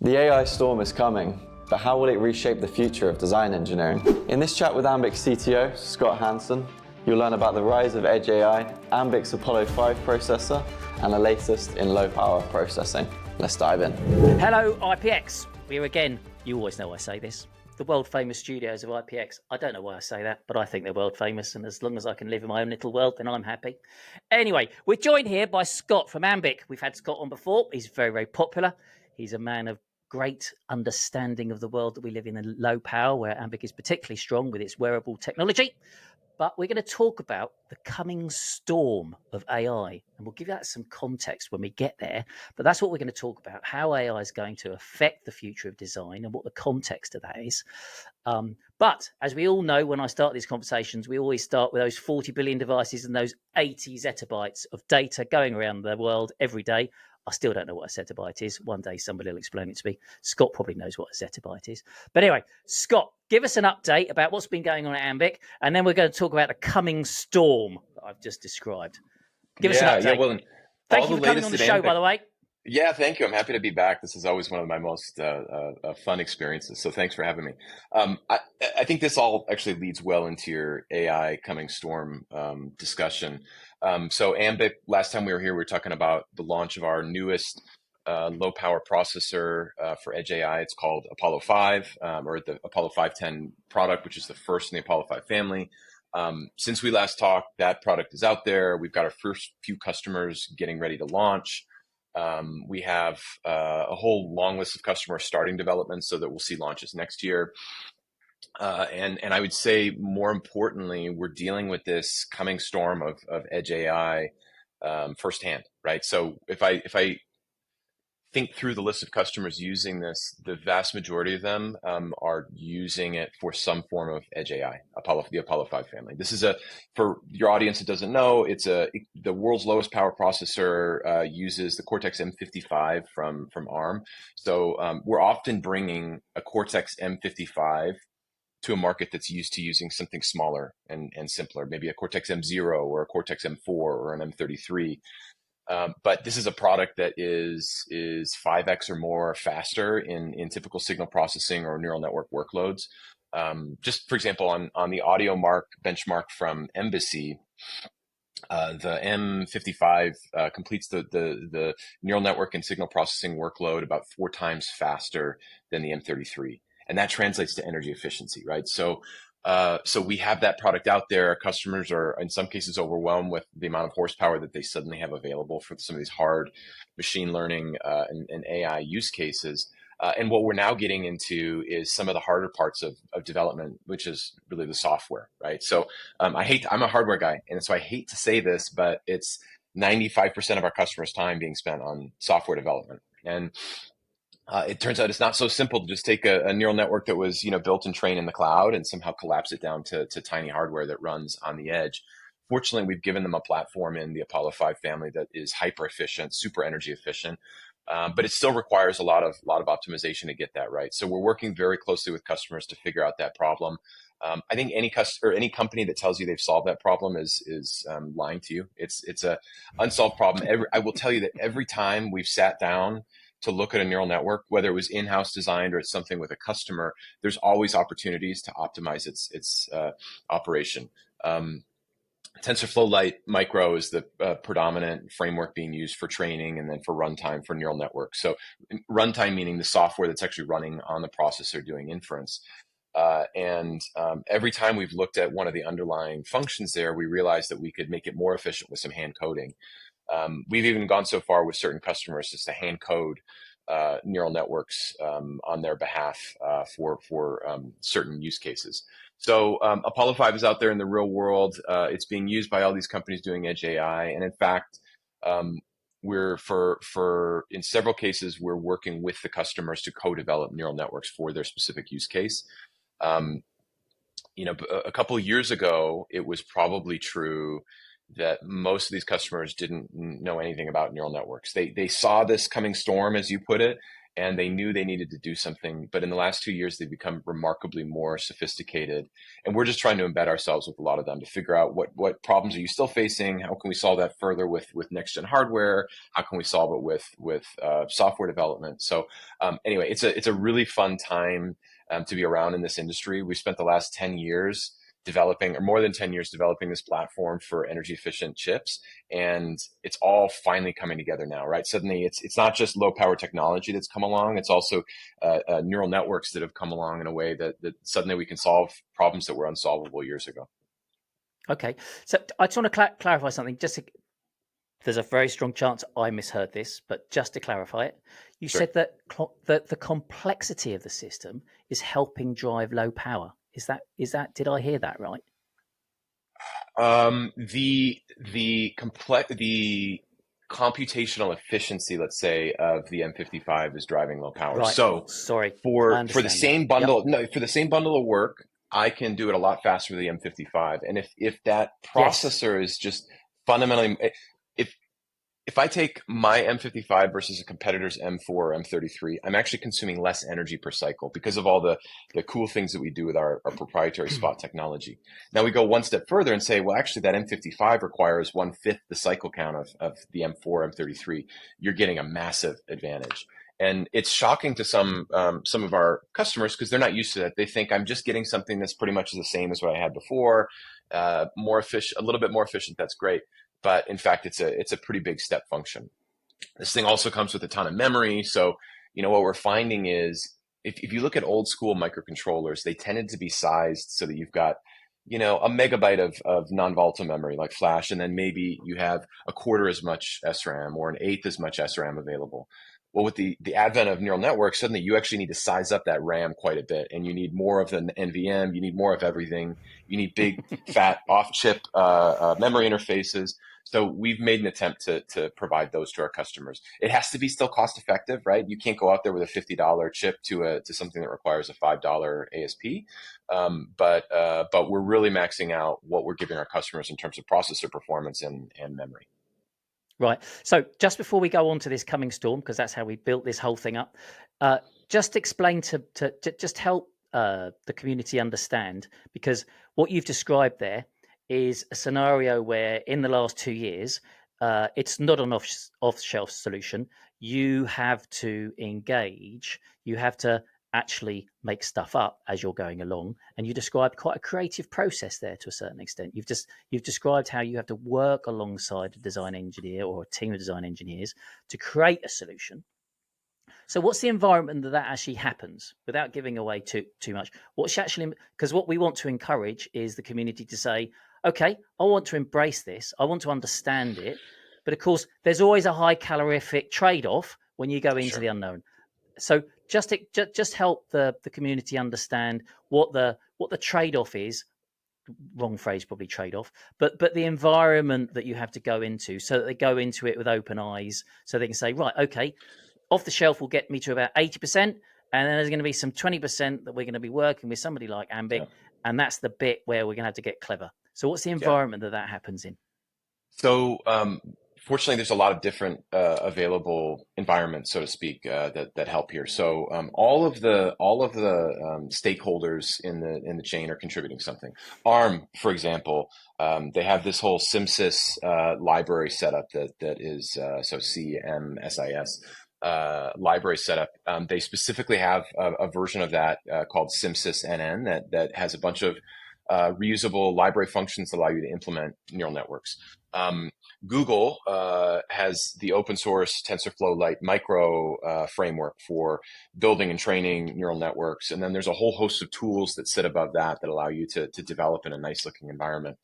The AI storm is coming, but how will it reshape the future of design engineering? In this chat with Ambiq CTO, Scott Hanson, you'll learn about the rise of Edge AI, Ambiq's Apollo 5 processor, and the latest in low-power processing. Let's dive in. Hello, ipX. We're again, you always know I say this, the world-famous studios of ipX. I don't know why I say that, but I think they're world-famous, and as long as I can live in my own little world, then I'm happy. Anyway, we're joined here by Scott from Ambiq. We've had Scott on before. He's very, very popular. He's a man of great understanding of the world that we live in low power, where Ambiq is particularly strong with its wearable technology. But we're going to talk about the coming storm of AI, and we'll give that some context when we get there. But that's what we're going to talk about, how AI is going to affect the future of design and what the context of that is. But as we all know, when I start these conversations, we always start with those 40 billion devices and those 80 zettabytes of data going around the world every day. I still don't know what a zettabyte is. One day somebody will explain it to me. Scott probably knows what a zettabyte is. But anyway, Scott, give us an update about what's been going on at Ambiq, and then we're going to talk about the coming storm that I've just described. Give us an update. Yeah, well, thank you for coming on the show, Ambiq, by the way. Yeah, thank you. I'm happy to be back. This is always one of my most fun experiences. So thanks for having me. I think this all actually leads well into your AI coming storm discussion. So Ambiq, last time we were here, we were talking about the launch of our newest low power processor for Edge AI. It's called Apollo 5 or the Apollo 510 product, which is the first in the Apollo 5 family. Since we last talked, that product is out there. We've got our first few customers getting ready to launch. We have a whole long list of customers starting development so that we'll see launches next year. And I would say more importantly, we're dealing with this coming storm of Edge AI firsthand, right? So if I think through the list of customers using this, the vast majority of them are using it for some form of Edge AI, the Apollo 5 family. This is for your audience that doesn't know, the world's lowest power processor, uses the Cortex M55 from ARM. So we're often bringing a Cortex M55 to a market that's used to using something smaller and simpler, maybe a Cortex M0 or a Cortex M4 or an M33. But this is a product that is 5x or more faster in typical signal processing or neural network workloads. Just for example, on the audio benchmark from Embassy, the M55 completes the neural network and signal processing workload about 4 times faster than the M33. And that translates to energy efficiency, right? So we have that product out there. Customers are in some cases overwhelmed with the amount of horsepower that they suddenly have available for some of these hard machine learning and AI use cases. And what we're now getting into is some of the harder parts of development, which is really the software, right? So I'm a hardware guy, and so I hate to say this, but it's 95% of our customers' time being spent on software development. And it turns out it's not so simple to just take a neural network that was, built and trained in the cloud and somehow collapse it down to tiny hardware that runs on the edge. Fortunately, we've given them a platform in the Apollo 5 family that is hyper efficient, super energy efficient, but it still requires a lot of optimization to get that right. So we're working very closely with customers to figure out that problem. I think any company that tells you they've solved that problem is lying to you. It's a unsolved problem. I will tell you that every time we've sat down to look at a neural network, whether it was in-house designed or it's something with a customer, there's always opportunities to optimize its operation. TensorFlow Lite Micro is the predominant framework being used for training and then for runtime for neural networks. So runtime meaning the software that's actually running on the processor doing inference. And every time we've looked at one of the underlying functions there, we realized that we could make it more efficient with some hand coding. We've even gone so far with certain customers as to hand code neural networks on their behalf for certain use cases. So Apollo 5 is out there in the real world. It's being used by all these companies doing Edge AI, and in fact, in several cases we're working with the customers to co-develop neural networks for their specific use case. A couple of years ago, it was probably true that most of these customers didn't know anything about neural networks. They saw this coming storm, as you put it, and they knew they needed to do something. But in the last 2 years, they've become remarkably more sophisticated. And we're just trying to embed ourselves with a lot of them to figure out what problems are you still facing? How can we solve that further with next gen hardware? How can we solve it with software development? So anyway, it's a really fun time to be around in this industry. We spent the last 10 years developing, or more than 10 years developing, this platform for energy efficient chips, and it's all finally coming together now, right? Suddenly it's not just low power technology that's come along, it's also neural networks that have come along in a way that suddenly we can solve problems that were unsolvable years ago. Okay, so I just want to clarify something. There's a very strong chance I misheard this, but just to clarify it, you Sure. said that the complexity of the system is helping drive low power. Is that? Did I hear that right? The computational efficiency, let's say, of the M55 is driving low power. Right. So Sorry, I for the understand same now. bundle, no, for the same bundle of work, I can do it a lot faster with the M55. And if that Yes. processor is just fundamentally, if I take my M55 versus a competitor's M4 or M33, I'm actually consuming less energy per cycle because of all the cool things that we do with our proprietary spot technology. Now we go one step further and say, well, actually that M55 requires 1/5 the cycle count of the M4, M33. You're getting a massive advantage. And it's shocking to some of our customers because they're not used to that. They think I'm just getting something that's pretty much the same as what I had before, more efficient, a little bit more efficient. That's great. But in fact, it's a pretty big step function. This thing also comes with a ton of memory. So, what we're finding is if you look at old school microcontrollers, they tended to be sized so that you've got, a megabyte of non-volatile memory like flash, and then maybe you have a quarter as much SRAM or an eighth as much SRAM available. Well, with the advent of neural networks, suddenly you actually need to size up that RAM quite a bit, and you need more of the NVM, you need more of everything. You need big, fat, off-chip memory interfaces. So we've made an attempt to provide those to our customers. It has to be still cost effective, right? You can't go out there with a $50 chip to something that requires a $5 ASP. But we're really maxing out what we're giving our customers in terms of processor performance and memory. Right. So just before we go on to this coming storm, because that's how we built this whole thing up, just explain to just help the community understand, because what you've described there is a scenario where in the last 2 years, it's not an off-shelf solution. You have to engage. You have to actually make stuff up as you're going along, and you described quite a creative process there to a certain extent. You've described how you have to work alongside a design engineer or a team of design engineers to create a solution. So what's the environment that actually happens, without giving away too much? What's actually, because what we want to encourage is the community to say, okay, I want to embrace this, I want to understand it, but of course there's always a high calorific trade-off when you go into the unknown. So just help the community understand what the trade-off is. Wrong phrase, probably trade-off, but the environment that you have to go into, so that they go into it with open eyes, so they can say, right, okay, off the shelf will get me to about 80%, and then there's going to be some 20% that we're going to be working with somebody like Ambiq, and that's the bit where we're going to have to get clever. So what's the environment that happens in? So fortunately, there's a lot of different available environments, so to speak, that help here. So all of the stakeholders in the chain are contributing something. ARM, for example, they have this whole SimSys library setup that is so CMSIS. Library setup. They specifically have a version of that called SimSys NN that has a bunch of reusable library functions that allow you to implement neural networks. Google has the open source TensorFlow Lite micro framework for building and training neural networks. And then there's a whole host of tools that sit above that allow you to develop in a nice looking environment.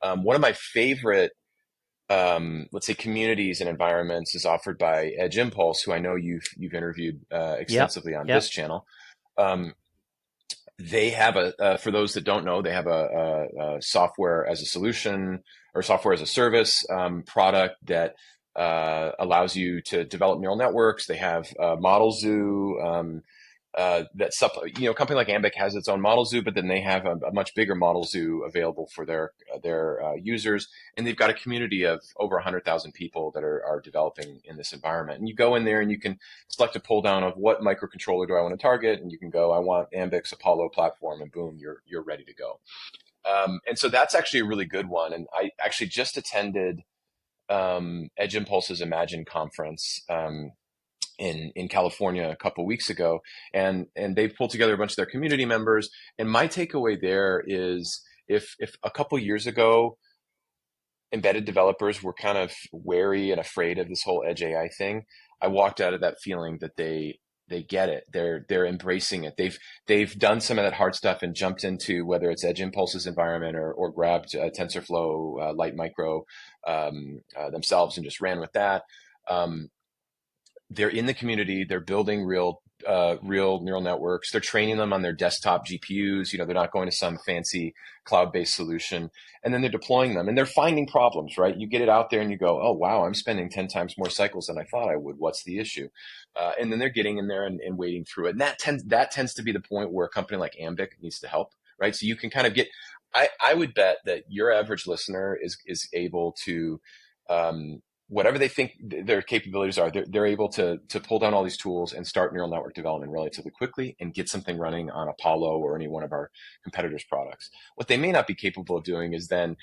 One of my favorite let's say communities and environments is offered by Edge Impulse, who I know you've interviewed extensively on this channel. They have for those that don't know, they have a software as a solution or software as a service product that allows you to develop neural networks. They have Model Zoo. a company like Ambiq has its own model zoo, but then they have a much bigger model zoo available for their users, and they've got a community of over 100,000 people that are developing in this environment. And you go in there and you can select a pull down of what microcontroller do I want to target, and you can go, I want Ambiq's Apollo platform, and boom, you're ready to go. And so that's actually a really good one. And I actually just attended Edge Impulse's Imagine conference in California a couple weeks ago, and they pulled together a bunch of their community members. And my takeaway there is, if a couple years ago embedded developers were kind of wary and afraid of this whole edge AI thing, I walked out of that feeling that they get it. They're embracing it. They've done some of that hard stuff and jumped into, whether it's Edge Impulse's environment or grabbed TensorFlow, Light Micro themselves and just ran with that. They're in the community. They're building real neural networks. They're training them on their desktop GPUs. They're not going to some fancy cloud-based solution, and then they're deploying them, and they're finding problems, right? You get it out there and you go, oh, wow, I'm spending 10 times more cycles than I thought I would. What's the issue? And then they're getting in there and wading through it. And that tends to be the point where a company like Ambiq needs to help, right? So you can kind of get, I would bet that your average listener is able to, whatever they think their capabilities are, they're able to pull down all these tools and start neural network development relatively quickly and get something running on Apollo or any one of our competitors' products. What they may not be capable of doing is then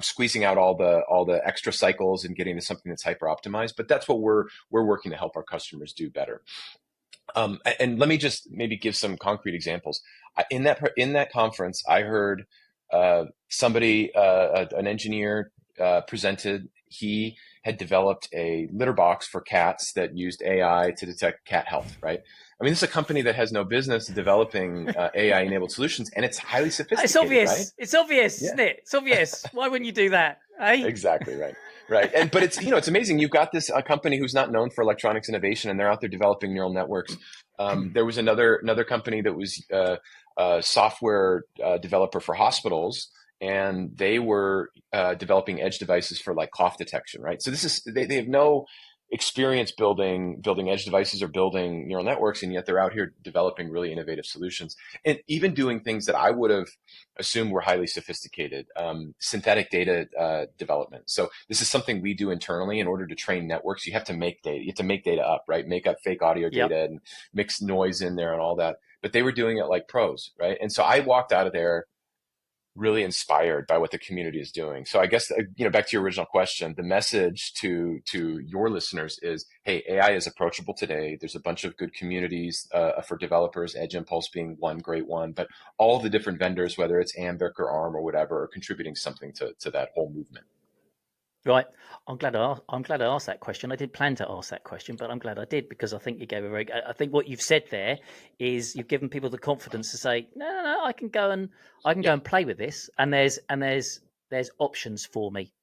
squeezing out all the extra cycles and getting to something that's hyper optimized. But that's what we're working to help our customers do better. And let me just maybe give some concrete examples. In that conference, I heard somebody, an engineer, presented. He had developed a litter box for cats that used AI to detect cat health, right? I mean, this is a company that has no business developing AI-enabled solutions, and it's highly sophisticated. It's obvious. Right? It's obvious, isn't it? It's obvious. Why wouldn't you do that? Eh? Exactly right. Right. But it's, it's amazing. You've got this company who's not known for electronics innovation, and they're out there developing neural networks. There was another company that was a software developer for hospitals, and they were developing edge devices for like cough detection, right? So they have no experience building edge devices or building neural networks, and yet they're out here developing really innovative solutions and even doing things that I would have assumed were highly sophisticated, synthetic data development. So this is something we do internally. In order to train networks, you have to make data. You have to make data up, right? Make up fake audio data and mix noise in there and all that. But they were doing it like pros, right? And so I walked out of there really inspired by what the community is doing. So I guess, back to your original question, the message to your listeners is, hey, AI is approachable today. There's a bunch of good communities for developers, Edge Impulse being one great one, but all the different vendors, whether it's Ambiq or ARM or whatever, are contributing something to that whole movement. Right. I'm glad I asked that question. I didn't plan to ask that question, but I'm glad I did, because I think you gave I think what you've said there is you've given people the confidence to say, no, I can go and play with this, and there's options for me,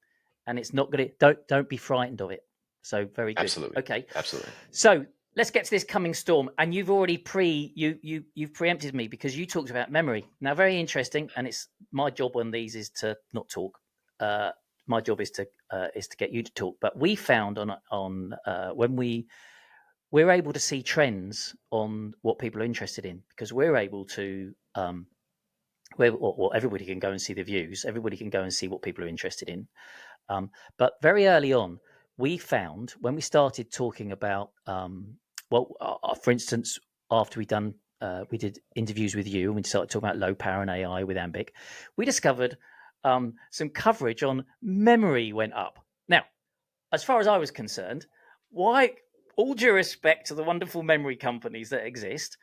and it's not going to, don't be frightened of it. So very good. Absolutely. Okay. Absolutely. So let's get to this coming storm, and you've already you've preempted me, because you talked about memory. Now, very interesting, and it's my job on these is to not talk. My job is to get you to talk. But we found on when we're able to see trends on what people are interested in, because we're able to everybody can go and see the views. Everybody can go and see what people are interested in. But very early on, we found when we started talking about for instance, after we did interviews with you and we started talking about low power and AI with Ambiq, we discovered some coverage on memory went up. Now, as far as I was concerned, why, all due respect to the wonderful memory companies that exist,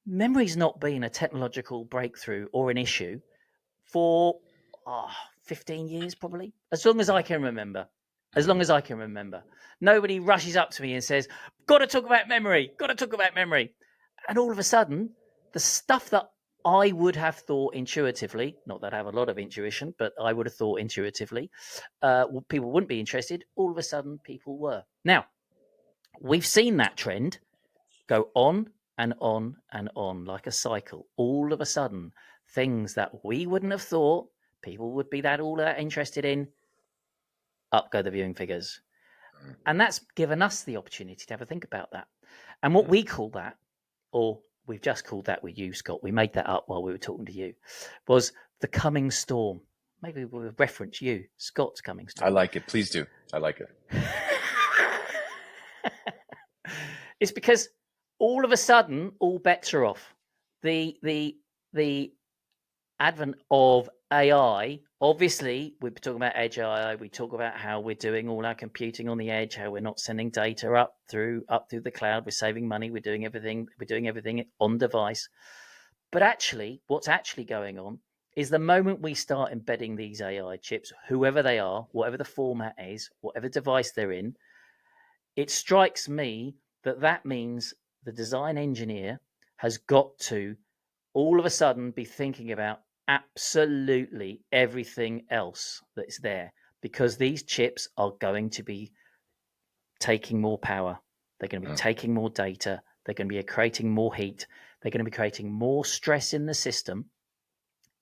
memory's not been a technological breakthrough or an issue for 15 years, probably, as long as I can remember. Nobody rushes up to me and says, got to talk about memory. And all of a sudden, the stuff that I would have thought intuitively, not that I have a lot of intuition, but I would have thought intuitively, people wouldn't be interested. All of a sudden, people were. Now, we've seen that trend go on and on and on like a cycle. All of a sudden, things that we wouldn't have thought people would be all that interested in, up go the viewing figures. And that's given us the opportunity to have a think about that. And what we call that, or we've just called that with you, Scott. We made that up while we were talking to you. Was the coming storm? Maybe we'll reference you, Scott's coming storm. I like it. Please do. I like it. It's because all of a sudden, all bets are off. The advent of AI, obviously, we're talking about edge AI. We talk about how we're doing all our computing on the edge, how we're not sending data up through the cloud. We're saving money. We're doing everything on device. But actually, what's actually going on is the moment we start embedding these AI chips, whoever they are, whatever the format is, whatever device they're in, it strikes me that means the design engineer has got to all of a sudden be thinking about absolutely everything else that's there, because these chips are going to be taking more power. They're going to be taking more data. They're going to be creating more heat. They're going to be creating more stress in the system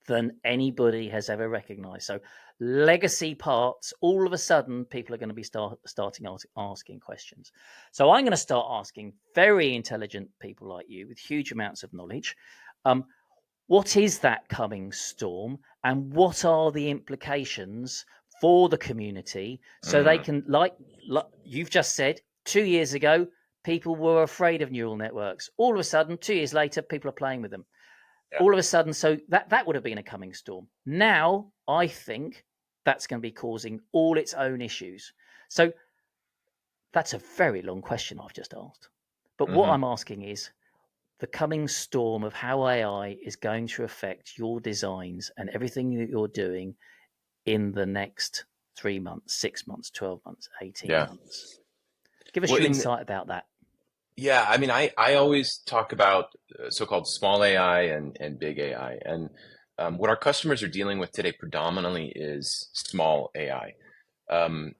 than anybody has ever recognized. So legacy parts, all of a sudden, people are going to be starting asking questions. So I'm going to start asking very intelligent people like you with huge amounts of knowledge, what is that coming storm, and what are the implications for the community, so they can, like you've just said, 2 years ago, people were afraid of neural networks. All of a sudden, 2 years later, people are playing with them. Yeah. All of a sudden, so that would have been a coming storm. Now, I think that's going to be causing all its own issues. So that's a very long question I've just asked. But what I'm asking is the coming storm of how AI is going to affect your designs and everything that you're doing in the next 3 months, 6 months, 12 months, 18 months. Give us your insight about that. Yeah, I mean, I always talk about so-called small AI and big AI. And what our customers are dealing with today predominantly is small AI. And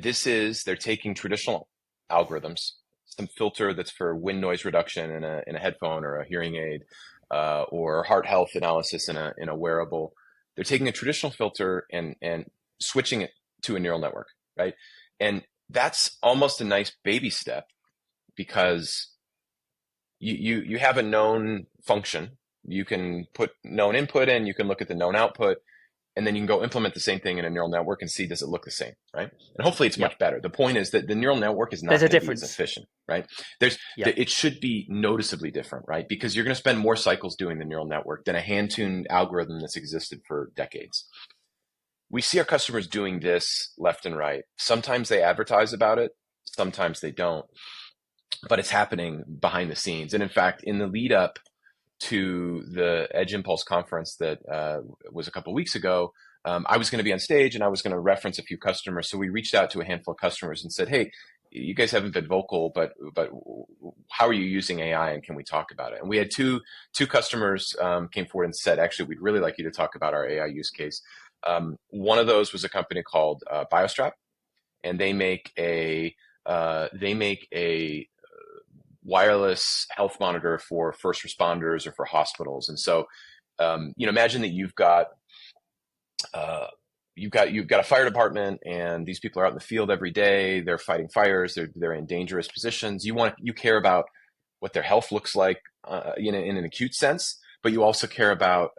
this is, they're taking traditional algorithms, some filter that's for wind noise reduction in a headphone or a hearing aid, or heart health analysis in a wearable. They're taking a traditional filter and switching it to a neural network, right? And that's almost a nice baby step, because you have a known function. You can put known input in, you can look at the known output, and then you can go implement the same thing in a neural network and see, does it look the same, right? And hopefully it's much better. The point is that the neural network is not going to be as efficient, right? It should be noticeably different, right? Because you're going to spend more cycles doing the neural network than a hand-tuned algorithm that's existed for decades. We see our customers doing this left and right. Sometimes they advertise about it, sometimes they don't. But it's happening behind the scenes. And in fact, in the lead up to the Edge Impulse conference that was a couple of weeks ago, I was going to be on stage and I was going to reference a few customers. So we reached out to a handful of customers and said, hey, you guys haven't been vocal, but how are you using AI, and can we talk about it? And we had two customers came forward and said, actually, we'd really like you to talk about our AI use case. One of those was a company called Biostrap, and they make a wireless health monitor for first responders or for hospitals. And so, imagine that you've got a fire department, and these people are out in the field every day. They're fighting fires. They're in dangerous positions. You care about what their health looks like in an acute sense, but you also care about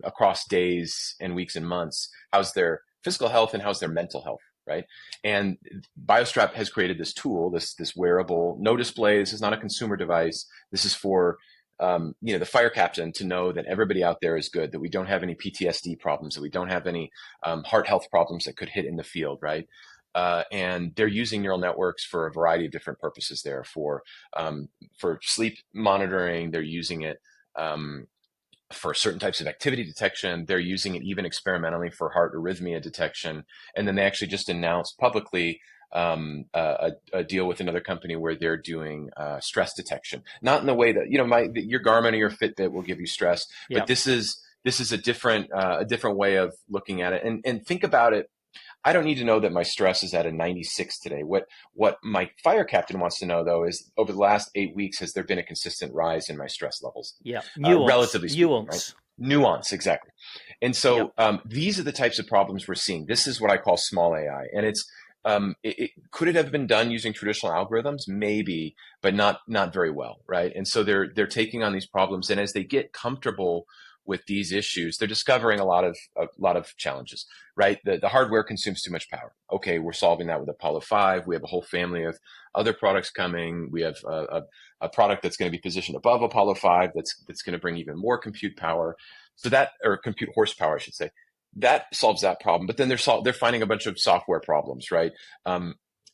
across days and weeks and months, how's their physical health and how's their mental health. Right. And Biostrap has created this tool, this wearable, no display. This is not a consumer device. This is for, the fire captain to know that everybody out there is good, that we don't have any PTSD problems, that we don't have any heart health problems that could hit in the field. Right. And they're using neural networks for a variety of different purposes there, for sleep monitoring. They're using it for certain types of activity detection. They're using it even experimentally for heart arrhythmia detection. And then they actually just announced publicly a deal with another company where they're doing stress detection. Not in the way that, your Garmin or your Fitbit will give you stress, but this is a different way of looking at it. And think about it. I don't need to know that my stress is at a 96 today. What my fire captain wants to know, though, is over the last 8 weeks, has there been a consistent rise in my stress levels? Yeah, nuance, relatively speaking, nuance. Right? Nuance, exactly. And so these are the types of problems we're seeing. This is what I call small AI, and Could it have been done using traditional algorithms? Maybe, but not very well, right? And so they're taking on these problems, and as they get comfortable with these issues, they're discovering a lot of challenges, right? The hardware consumes too much power. Okay, we're solving that with Apollo 5. We have a whole family of other products coming. We have a product that's going to be positioned above Apollo 5 that's going to bring even more compute power. So that, or compute horsepower, I should say, that solves that problem. But then they're finding a bunch of software problems, right?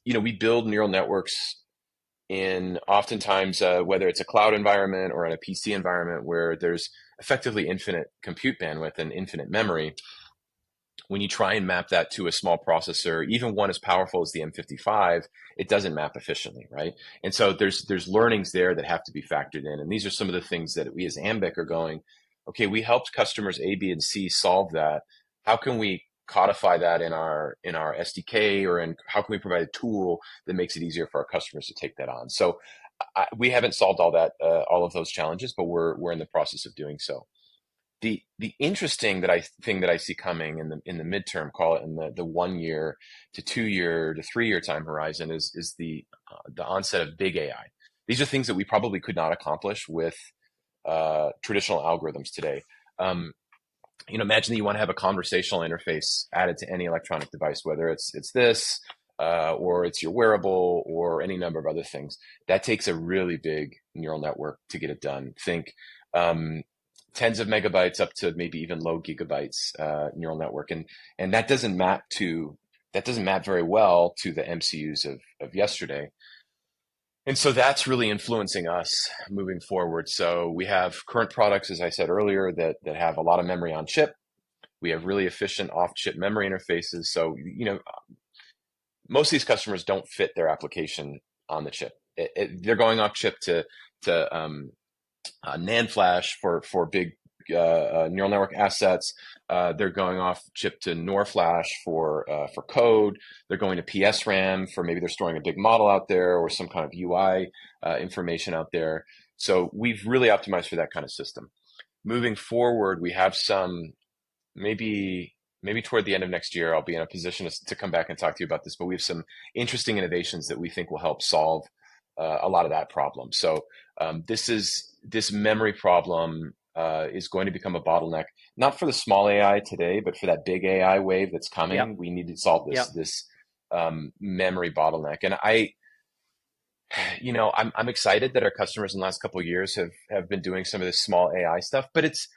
We build neural networks in oftentimes whether it's a cloud environment or in a PC environment where there's effectively infinite compute bandwidth and infinite memory. When you try and map that to a small processor, even one as powerful as the M55, it doesn't map efficiently, right? And so there's learnings there that have to be factored in. And these are some of the things that we as Ambiq are going, okay, we helped customers A, B, and C solve that. How can we codify that in our SDK, or how can we provide a tool that makes it easier for our customers to take that on? So we haven't solved all of those challenges, but we're in the process of doing so. The interesting thing that I see coming in the midterm, call it in the 1 year to 2 year to 3 year time horizon, is the onset of big AI. These are things that we probably could not accomplish with traditional algorithms today. Imagine that you want to have a conversational interface added to any electronic device, whether it's this, or it's your wearable, or any number of other things. That takes a really big neural network to get it done. Think tens of megabytes up to maybe even low gigabytes neural network, and that doesn't map very well to the MCUs of yesterday. And so that's really influencing us moving forward. So we have current products, as I said earlier, that have a lot of memory on chip. We have really efficient off-chip memory interfaces. So, most of these customers don't fit their application on the chip. They're going off chip to NAND flash for big neural network assets. They're going off chip to NOR flash for code. They're going to PSRAM for maybe they're storing a big model out there or some kind of UI information out there. So we've really optimized for that kind of system. Moving forward, we have some maybe toward the end of next year, I'll be in a position to come back and talk to you about this, but we have some interesting innovations that we think will help solve a lot of that problem. So this memory problem is going to become a bottleneck, not for the small AI today, but for that big AI wave that's coming. Yep. We need to solve this memory bottleneck. And I'm excited that our customers in the last couple of years have been doing some of this small AI stuff, but it's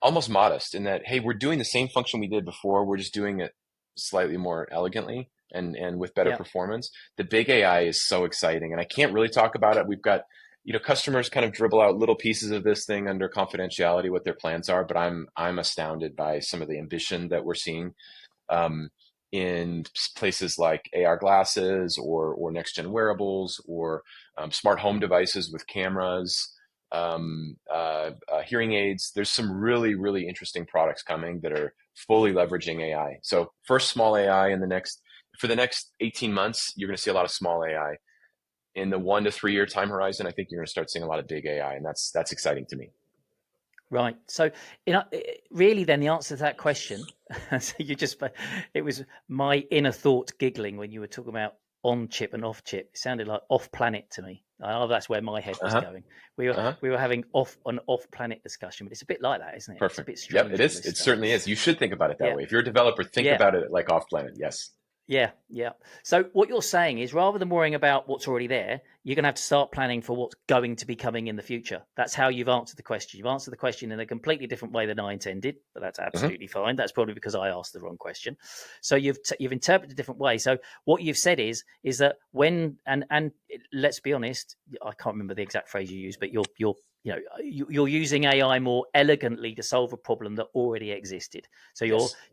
almost modest in that, hey, we're doing the same function we did before. We're just doing it slightly more elegantly and with better performance. The big AI is so exciting, and I can't really talk about it. We've got, customers kind of dribble out little pieces of this thing under confidentiality, what their plans are, but I'm astounded by some of the ambition that we're seeing in places like AR glasses or next gen wearables or smart home devices with cameras. Hearing aids. There's some really, really interesting products coming that are fully leveraging AI. So first small AI for the next 18 months, you're going to see a lot of small AI. In the 1 to 3 year time horizon, I think you're going to start seeing a lot of big AI, and that's exciting to me. Right. So, really, then the answer to that question, so it was my inner thought giggling when you were talking about on chip and off chip. It sounded like off planet to me. That's where my head was going. We were having an off planet discussion, but it's a bit like that, isn't it? Perfect. It's a bit strange. Yep, it is. It certainly is. You should think about it that way. If you're a developer, think about it like off planet. Yes. Yeah. So what you're saying is, rather than worrying about what's already there, you're going to have to start planning for what's going to be coming in the future. That's how you've answered the question. You've answered the question in a completely different way than I intended, but that's absolutely fine. That's probably because I asked the wrong question. So you've interpreted a different way. So what you've said is that when and let's be honest, I can't remember the exact phrase you used, but you're using AI more elegantly to solve a problem that already existed. So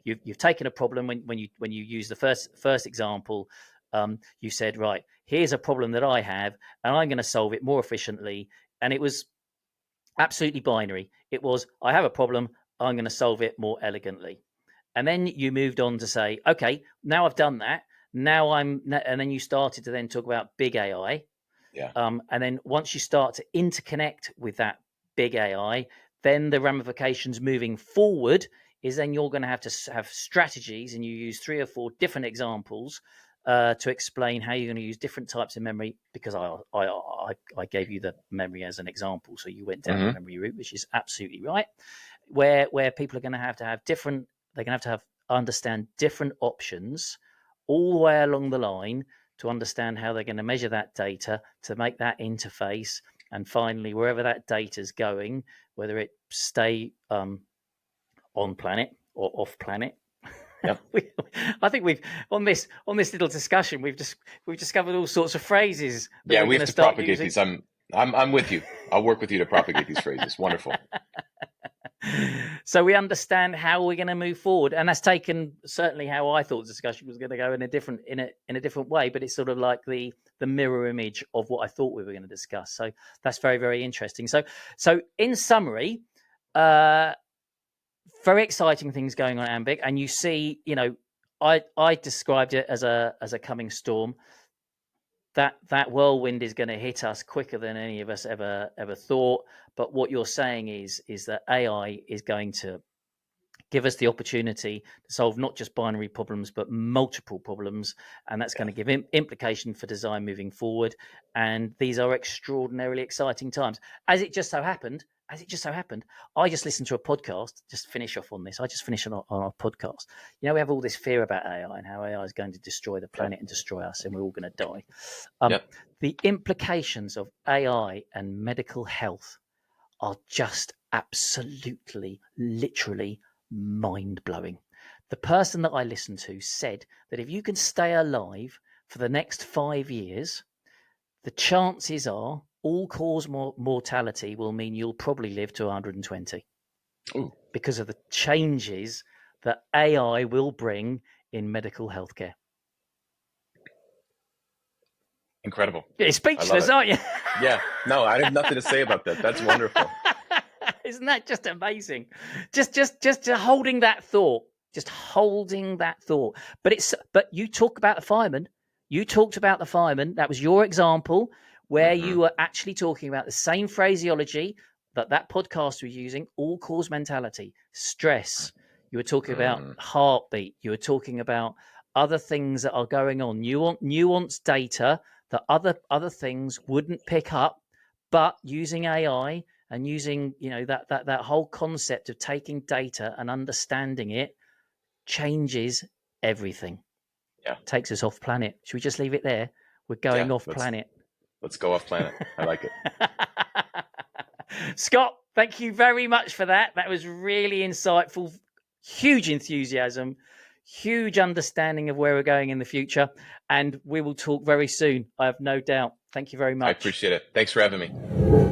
you've taken a problem when you use the first example. You said, right, here's a problem that I have, and I'm going to solve it more efficiently. And it was absolutely binary. It was, I have a problem, I'm going to solve it more elegantly. And then you moved on to say, okay, now I've done that. And then you started to then talk about big AI. Yeah. And then once you start to interconnect with that big AI, then the ramifications moving forward is then you're going to have strategies, and you use 3 or 4 different examples to explain how you're going to use different types of memory, because I gave you the memory as an example, so you went down the memory route, which is absolutely right. Where people are going to have different, they're going to have understand different options all the way along the line to understand how they're going to measure that data, to make that interface, and finally wherever that data is going, whether it stay on planet or off planet. Yep. I think we've on this little discussion we've discovered all sorts of phrases. Yeah, we have to propagate these. I'm with you. I'll work with you to propagate these phrases. Wonderful. So we understand how we're going to move forward, and that's taken certainly how I thought the discussion was going to go in a different way. But it's sort of like the mirror image of what I thought we were going to discuss. So that's very, very interesting. So in summary, very exciting things going on at Ambiq, and you see, I described it as a coming storm. That whirlwind is going to hit us quicker than any of us ever thought. But what you're saying is that AI is going to give us the opportunity to solve not just binary problems, but multiple problems. And that's going to give implication for design moving forward. And these are extraordinarily exciting times. As it just so happened, I just listened to a podcast, just finish off on this. I just finished on our podcast. We have all this fear about AI and how AI is going to destroy the planet and destroy us, and we're all going to die. The implications of AI and medical health are just absolutely, literally mind-blowing. The person that I listened to said that if you can stay alive for the next 5 years, the chances are all-cause mortality will mean you'll probably live to 120. Ooh. Because of the changes that AI will bring in medical healthcare. Incredible. You're speechless, aren't you? Yeah. No, I have nothing to say about that. That's wonderful. Isn't that just amazing? Just holding that thought. Just holding that thought. But you talk about the fireman. You talked about the fireman. That was your example where you were actually talking about the same phraseology that podcast was using, all-cause mentality, stress. You were talking about heartbeat. You were talking about other things that are going on, nuanced data that other things wouldn't pick up, but using AI and using that whole concept of taking data and understanding it changes everything. Yeah, takes us off planet. Should we just leave it there? We're going off planet. Let's go off planet. I like it. Scott, thank you very much for that. That was really insightful. Huge enthusiasm, huge understanding of where we're going in the future. And we will talk very soon, I have no doubt. Thank you very much. I appreciate it. Thanks for having me.